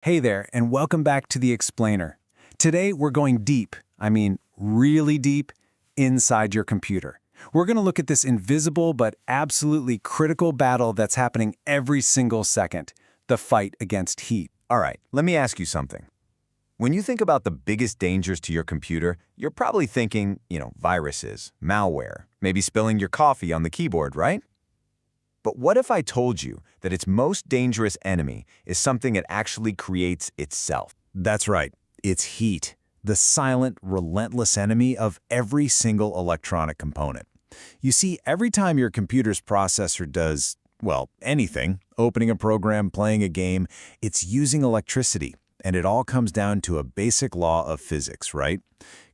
Hey there, and welcome back to The Explainer. Today, we're going deep, really deep, inside your computer. We're going to look at this invisible but absolutely critical battle that's happening every single second, the fight against heat. All right, let me ask you something. When you think about the biggest dangers to your computer, you're probably thinking, viruses, malware, maybe spilling your coffee on the keyboard, right? But what if I told you that its most dangerous enemy is something it actually creates itself? That's right, it's heat, the silent, relentless enemy of every single electronic component. You see, every time your computer's processor does, anything, opening a program, playing a game, it's using electricity, and it all comes down to a basic law of physics, right?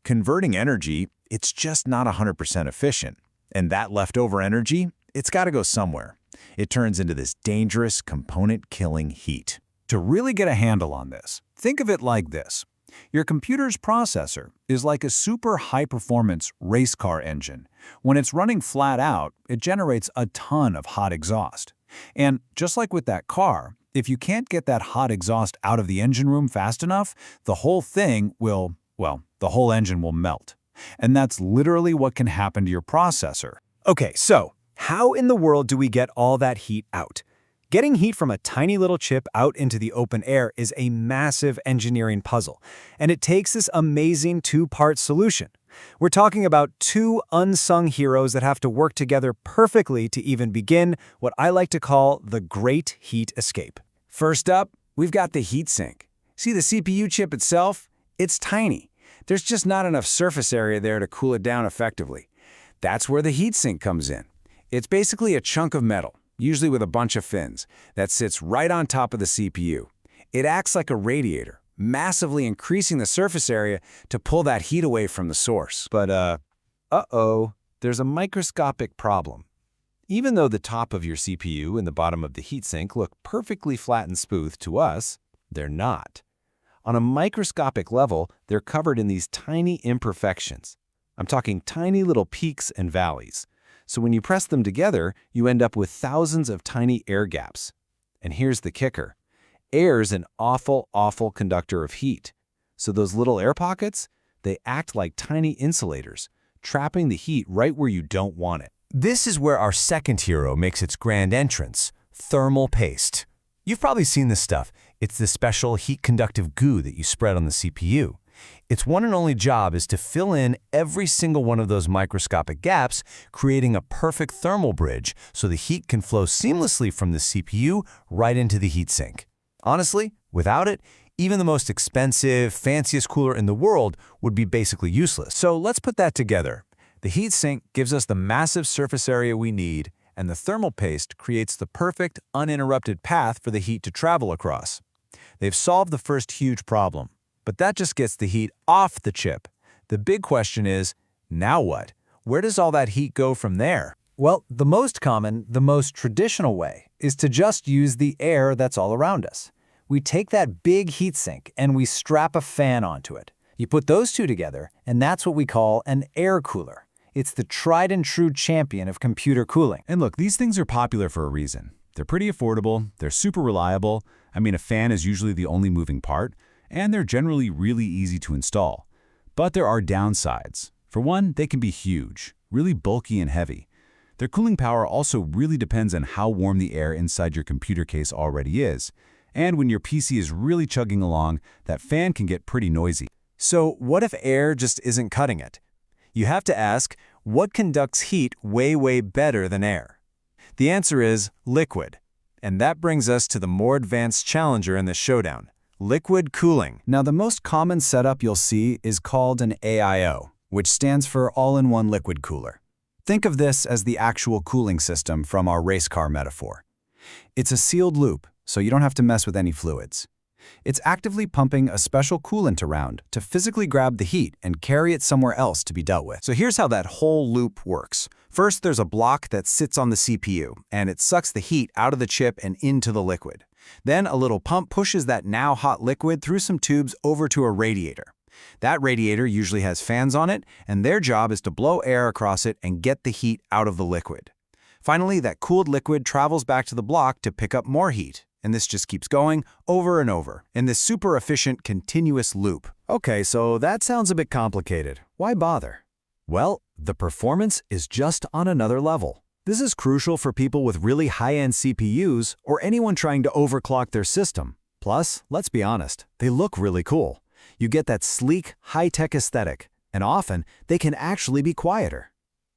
Converting energy, it's just not 100% efficient, and that leftover energy, it's got to go somewhere. It turns into this dangerous component-killing heat. To really get a handle on this, think of it like this. Your computer's processor is like a super high-performance race car engine. When it's running flat out, it generates a ton of hot exhaust. And just like with that car, if you can't get that hot exhaust out of the engine room fast enough, the whole thing the whole engine will melt. And that's literally what can happen to your processor. Okay, so how in the world do we get all that heat out? Getting heat from a tiny little chip out into the open air is a massive engineering puzzle, and it takes this amazing two-part solution. We're talking about two unsung heroes that have to work together perfectly to even begin what I like to call the Great Heat Escape. First up, we've got the heatsink. See the CPU chip itself? It's tiny. There's just not enough surface area there to cool it down effectively. That's where the heatsink comes in. It's basically a chunk of metal, usually with a bunch of fins, that sits right on top of the CPU. It acts like a radiator, massively increasing the surface area to pull that heat away from the source. But, there's a microscopic problem. Even though the top of your CPU and the bottom of the heatsink look perfectly flat and smooth to us, they're not. On a microscopic level, they're covered in these tiny imperfections. I'm talking tiny little peaks and valleys. So when you press them together, you end up with thousands of tiny air gaps. And here's the kicker. Air's an awful, awful conductor of heat. So those little air pockets, they act like tiny insulators, trapping the heat right where you don't want it. This is where our second hero makes its grand entrance, thermal paste. You've probably seen this stuff. It's the special heat-conductive goo that you spread on the CPU. Its one and only job is to fill in every single one of those microscopic gaps, creating a perfect thermal bridge so the heat can flow seamlessly from the CPU right into the heatsink. Honestly, without it, even the most expensive, fanciest cooler in the world would be basically useless. So let's put that together. The heatsink gives us the massive surface area we need, and the thermal paste creates the perfect, uninterrupted path for the heat to travel across. They've solved the first huge problem. But that just gets the heat off the chip. The big question is, now what? Where does all that heat go from there? Well, the most common, the most traditional way is to just use the air that's all around us. We take that big heatsink and we strap a fan onto it. You put those two together, and that's what we call an air cooler. It's the tried and true champion of computer cooling. And look, these things are popular for a reason. They're pretty affordable, they're super reliable. A fan is usually the only moving part, and they're generally really easy to install. But there are downsides. For one, they can be huge, really bulky and heavy. Their cooling power also really depends on how warm the air inside your computer case already is. And when your PC is really chugging along, that fan can get pretty noisy. So what if air just isn't cutting it? You have to ask, what conducts heat way, way better than air? The answer is liquid. And that brings us to the more advanced challenger in the showdown. Liquid cooling. Now, the most common setup you'll see is called an AIO, which stands for all-in-one liquid cooler. Think of this as the actual cooling system from our race car metaphor. It's a sealed loop, so you don't have to mess with any fluids. It's actively pumping a special coolant around to physically grab the heat and carry it somewhere else to be dealt with. So here's how that whole loop works. First, there's a block that sits on the CPU, and it sucks the heat out of the chip and into the liquid. Then a little pump pushes that now hot liquid through some tubes over to a radiator. That radiator usually has fans on it, and their job is to blow air across it and get the heat out of the liquid. Finally, that cooled liquid travels back to the block to pick up more heat, and this just keeps going over and over in this super efficient continuous loop. Okay, so that sounds a bit complicated. Why bother? Well, the performance is just on another level. This is crucial for people with really high-end CPUs or anyone trying to overclock their system. Plus, let's be honest, they look really cool. You get that sleek, high-tech aesthetic, and often they can actually be quieter.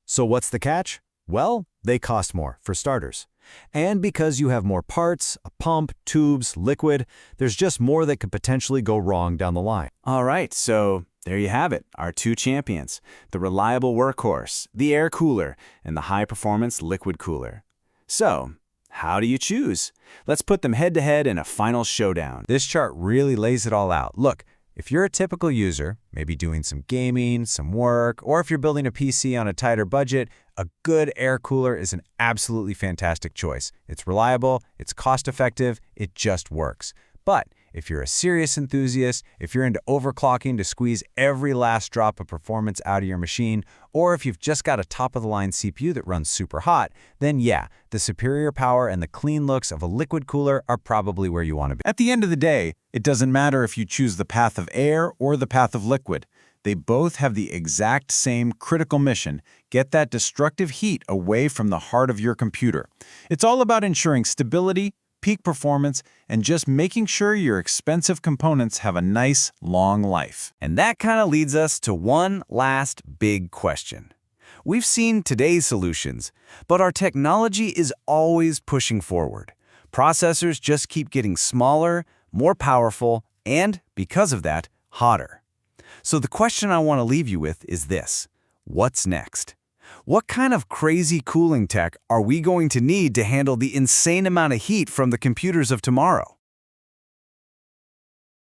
So what's the catch? Well, they cost more, for starters. And because you have more parts, a pump, tubes, liquid, there's just more that could potentially go wrong down the line. All right, so there you have it, our two champions, the reliable workhorse, the air cooler, and the high-performance liquid cooler. So, how do you choose? Let's put them head-to-head in a final showdown. This chart really lays it all out. Look, if you're a typical user, maybe doing some gaming, some work, or if you're building a PC on a tighter budget, a good air cooler is an absolutely fantastic choice. It's reliable, it's cost-effective, it just works. But if you're a serious enthusiast, if you're into overclocking to squeeze every last drop of performance out of your machine, or if you've just got a top-of-the-line CPU that runs super hot, then yeah, the superior power and the clean looks of a liquid cooler are probably where you want to be. At the end of the day, it doesn't matter if you choose the path of air or the path of liquid. They both have the exact same critical mission: get that destructive heat away from the heart of your computer. It's all about ensuring stability, peak performance, and just making sure your expensive components have a nice, long life. And that kind of leads us to one last big question. We've seen today's solutions, but our technology is always pushing forward. Processors just keep getting smaller, more powerful, and, because of that, hotter. So the question I want to leave you with is this: what's next? What kind of crazy cooling tech are we going to need to handle the insane amount of heat from the computers of tomorrow?